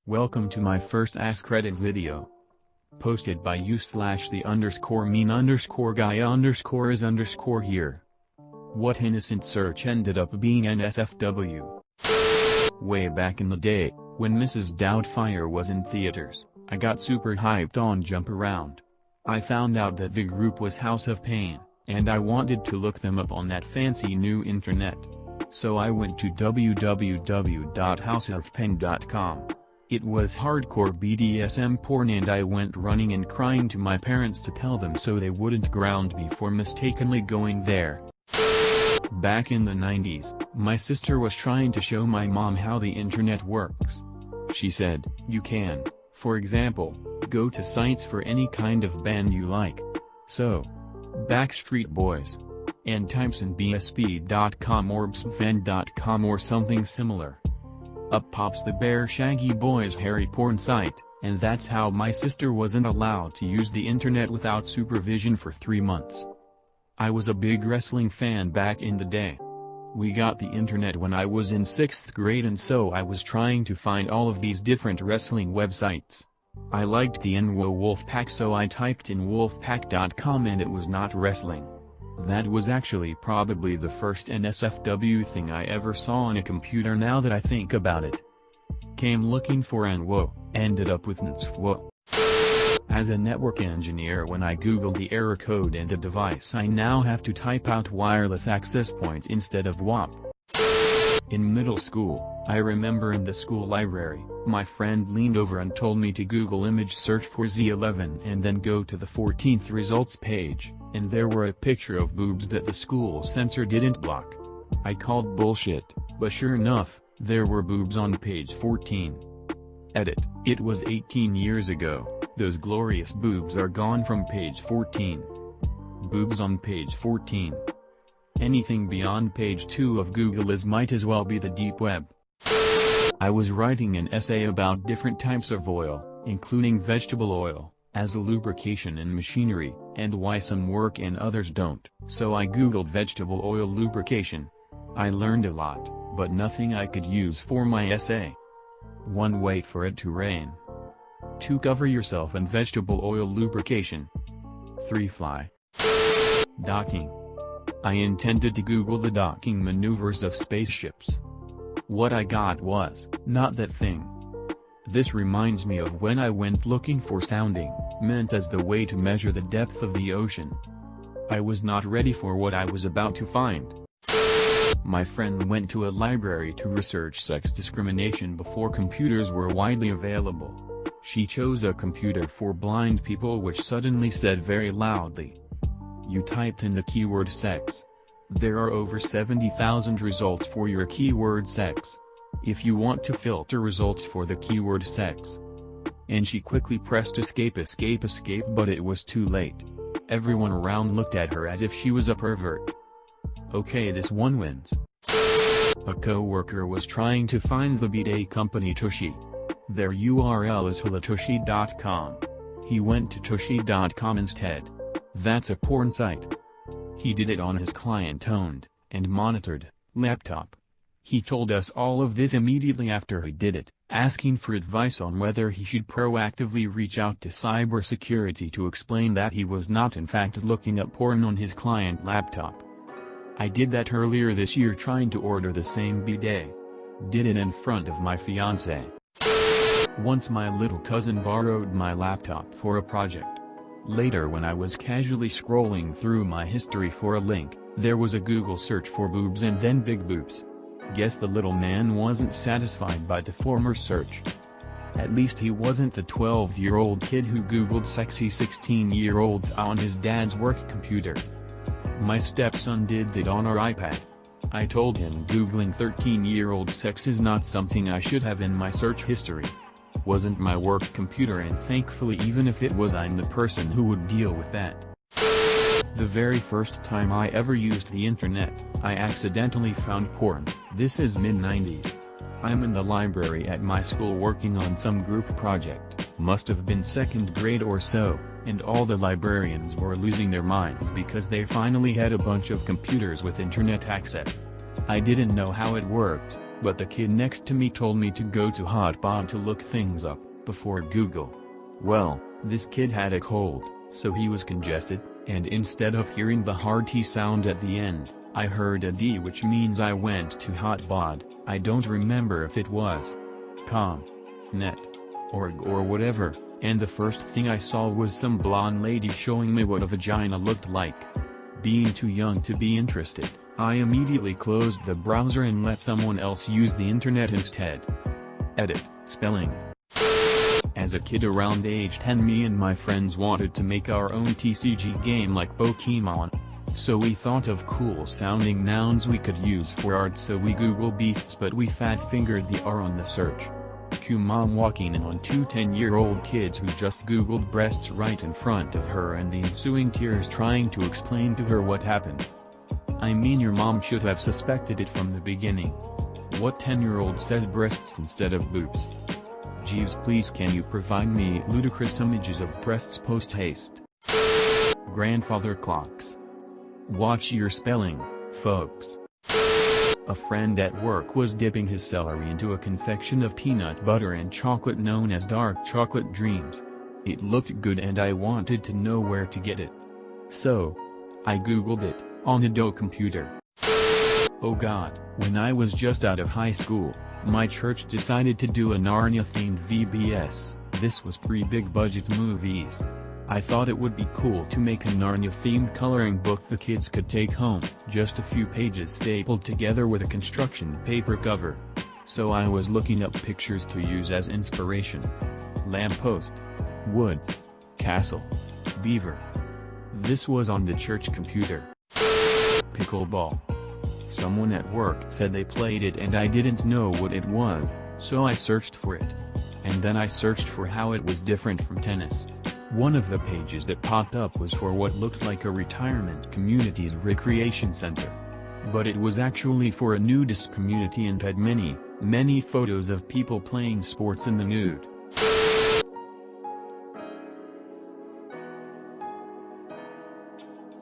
Welcome to my first AskReddit video. Posted by you/the_mean_guy_is_here. What innocent search ended up being NSFW. Way back in the day, when Mrs. Doubtfire was in theaters, I got super hyped on Jump Around. I found out that the group was House of Pain, and I wanted to look them up on that fancy new internet. So I went to www.houseofpain.com. It was hardcore BDSM porn, and I went running and crying to my parents to tell them so they wouldn't ground me for mistakenly going there. Back in the 90s, my sister was trying to show my mom how the internet works. She said, "You can, for example, go to sites for any kind of band you like. So, Backstreet Boys. And types in bsp.com or bsfan.com or something similar. Up pops the Bear Shaggy Boys hairy porn site, and that's how my sister wasn't allowed to use the internet without supervision for 3 months. I was a big wrestling fan back in the day. We got the internet when I was in 6th grade, and so I was trying to find all of these different wrestling websites. I liked the NWO Wolfpack, so I typed in wolfpack.com and it was not wrestling. That was actually probably the first NSFW thing I ever saw on a computer now that I think about it. Came looking for NWO, ended up with NSFW. As a network engineer, when I googled the error code and the device, I now have to type out wireless access point instead of WAP. In middle school, I remember in the school library, my friend leaned over and told me to Google image search for Z11 and then go to the 14th results page, and there were a picture of boobs that the school censor didn't block. I called bullshit, but sure enough, there were boobs on page 14. Edit: it was 18 years ago, those glorious boobs are gone from page 14. Boobs on page 14. Anything beyond page 2 of Google might as well be the deep web. I was writing an essay about different types of oil, including vegetable oil, as a lubrication in machinery, and why some work and others don't, so I googled vegetable oil lubrication. I learned a lot, but nothing I could use for my essay. 1. Wait for it to rain. 2. Cover yourself in vegetable oil lubrication. 3. Fly. Docking. I intended to Google the docking maneuvers of spaceships. What I got was not that thing. This reminds me of when I went looking for sounding, meant as the way to measure the depth of the ocean. I was not ready for what I was about to find. My friend went to a library to research sex discrimination before computers were widely available. She chose a computer for blind people, which suddenly said very loudly, "You typed in the keyword sex. There are over 70,000 results for your keyword sex. If you want to filter results for the keyword sex." And she quickly pressed escape, but it was too late. Everyone around looked at her as if she was a pervert. Okay, this one wins. A co-worker was trying to find the bidet company Tushy. Their URL is hulatushy.com. He went to tushy.com instead. That's a porn site. He did it on his client-owned, and monitored, laptop. He told us all of this immediately after he did it, asking for advice on whether he should proactively reach out to cybersecurity to explain that he was not in fact looking up porn on his client laptop. I did that earlier this year, trying to order the same bidet. Did it in front of my fiancé. Once my little cousin borrowed my laptop for a project. Later, when I was casually scrolling through my history for a link, there was a Google search for boobs and then big boobs. Guess the little man wasn't satisfied by the former search. At least he wasn't the 12-year-old kid who Googled sexy 16-year-olds on his dad's work computer. My stepson did that on our iPad. I told him Googling 13-year-old sex is not something I should have in my search history. Wasn't my work computer, and thankfully, even if it was, I'm the person who would deal with that. The very first time I ever used the internet, I accidentally found porn. This is mid-90s. I'm in the library at my school working on some group project, must have been 2nd grade or so, and all the librarians were losing their minds because they finally had a bunch of computers with internet access. I didn't know how it worked, But the kid next to me told me to go to Hotbod to look things up, before Google. Well, this kid had a cold, so he was congested, and instead of hearing the hard T sound at the end, I heard a D, which means I went to Hotbod. I don't remember if it was .net, org or whatever, and the first thing I saw was some blonde lady showing me what a vagina looked like. Being too young to be interested, I immediately closed the browser and let someone else use the internet instead. Edit, spelling. As a kid around age 10, me and my friends wanted to make our own TCG game like Pokemon. So we thought of cool sounding nouns we could use for art, so we Googled beasts, but we fat-fingered the R on the search. Cue mom walking in on two 10-year-old kids who just Googled breasts right in front of her, and the ensuing tears trying to explain to her what happened. I mean, your mom should have suspected it from the beginning. What 10-year-old says breasts instead of boobs? Jeeves, please can you provide me ludicrous images of breasts post-haste? Grandfather clocks. Watch your spelling, folks. A friend at work was dipping his celery into a confection of peanut butter and chocolate known as dark chocolate dreams. It looked good and I wanted to know where to get it. So, I googled it, on a computer. Oh god, when I was just out of high school, my church decided to do a Narnia-themed VBS. This was pre-big budget movies. I thought it would be cool to make a Narnia-themed coloring book the kids could take home, just a few pages stapled together with a construction paper cover. So I was looking up pictures to use as inspiration. Lamppost, woods, castle, beaver. This was on the church computer. Pickleball. Someone at work said they played it and I didn't know what it was, so I searched for it. And then I searched for how it was different from tennis. One of the pages that popped up was for what looked like a retirement community's recreation center. But it was actually for a nudist community and had many, many photos of people playing sports in the nude.